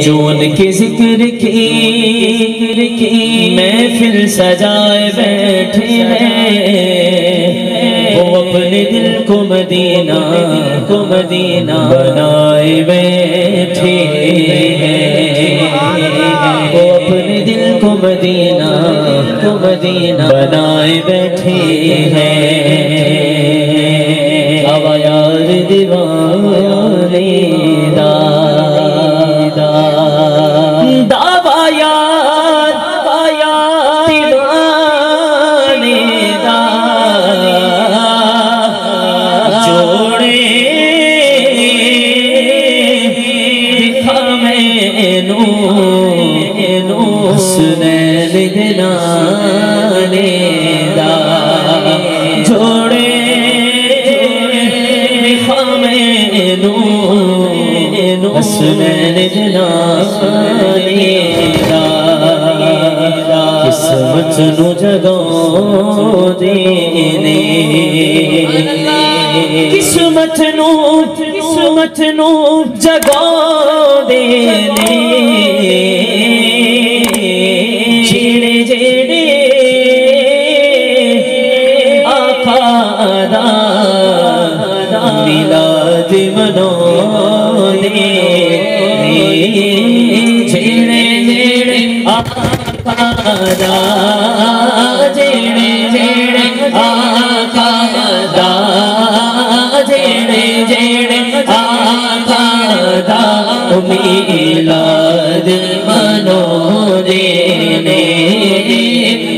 جو ان کے ذکر کی محفل سجائے بیٹھے ہیں، وہ اپنے دل کو مدینہ بنائے بیٹھے ہیں، وہ اپنے دل کو مدینہ بنائے بیٹھے ہیں۔ اب یار دیوانے دعویٰ یار دیوانے جوڑے دکھا میں نو حسنین دلانے دا جوڑے دکھا میں نو حسنین دلانے دا قسمت نو جگو دینے قسمت نو جگو دینے جیڑے جیڑے آقا دا میلاد منانے جیڑے جیڑے آقا دا جیڑے جیڑے آقا دا جیڑے جیڑے آقا دا میلاد منانے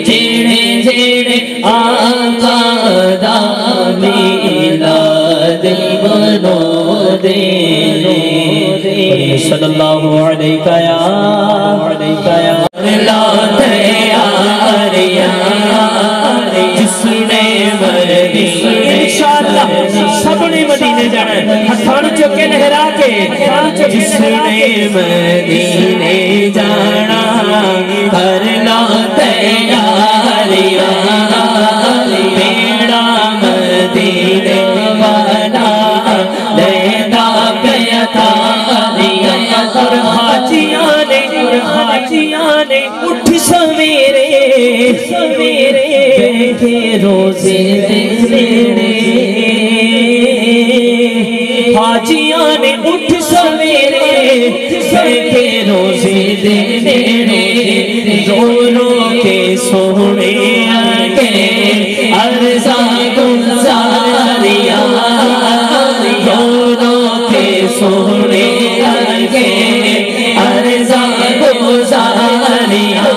جیڑے جیڑے آقا دا میلاد منانے صلی اللہ علیہ یا جس نے انشاءاللہ سب نے مدینے جانا ہے، ہتھان چکے لہرا کے جس نے مدینے جانا کر لو تیاریاں، بیڑا مدینے والا لینا پیتا اور حاجیاں نے اٹھ سویرے بیٹھے روزے دینے، حاجیاں نے اٹھ سویرے بیٹھے روزے دینے، دونوں کے سونے آگے عرضاں گزاریاں، دونوں کے سونے آگے عرضاں گزاریاں،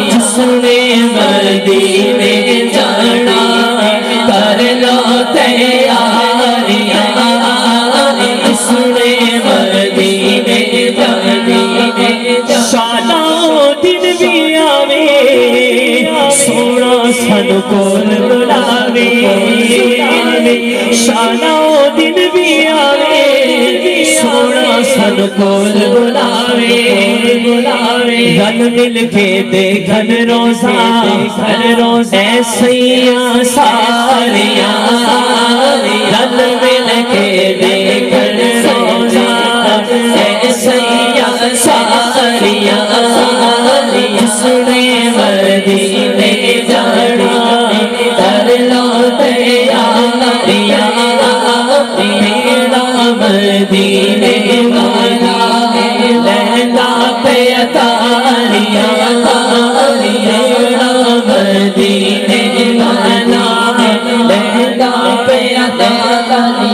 جس نے مدینے جانا کر لو تیاریاں، جس نے مدینے جانا شالا دن بھی آوے سونا سن کول بلاوے، شالا دن بھی آوے سونا سن کول بلاوے، گھن مل کے دیکھن روزہ ایسیاں ساریاں، گھن مل کے دیکھن روزہ ایسیاں ساریاں، جس نے مدینے جانا کر لو تیاریاں، بیڑا مدینے والا لینا پیتاریاں، بیڑا مدینے والا لینا پیتاریاں،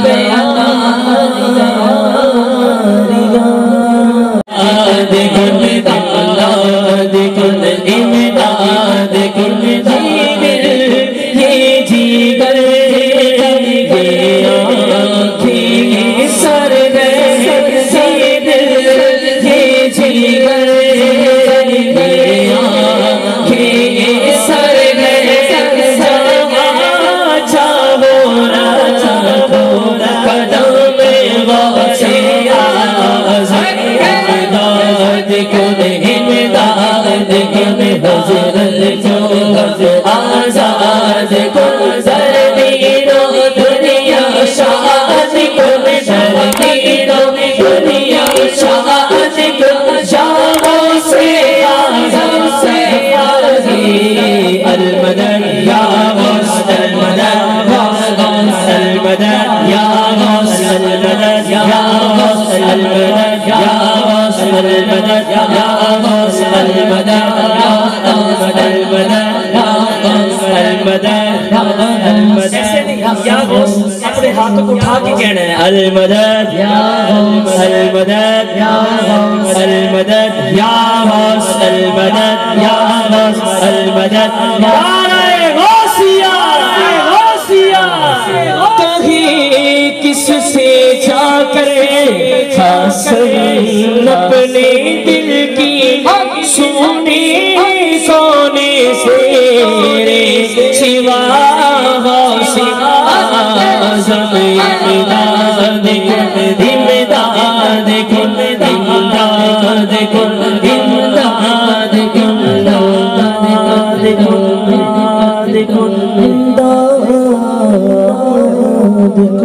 امداد کن جیگر یہ جیگر یہ آنکھیں سر گئے دو دنیا شاد کو جاؤ سے المدد یا غوث المدد المدد یا غوث المدد یا غوث المدد یا غوث المدد یا غوث المدد یا غوث اپنے ہاتھوں کو اٹھا کے کہنا ہے المدد یا غوث المدد یا غوث المدد یا غوث المدد یا غوث المدد نعرہ غوثیہ کہیں کس سے جا کر حسن اپنے دل کی سونے سے سوا غوث اعظم امداد کن امداد کن امداد کن امداد کن امداد کن امداد کن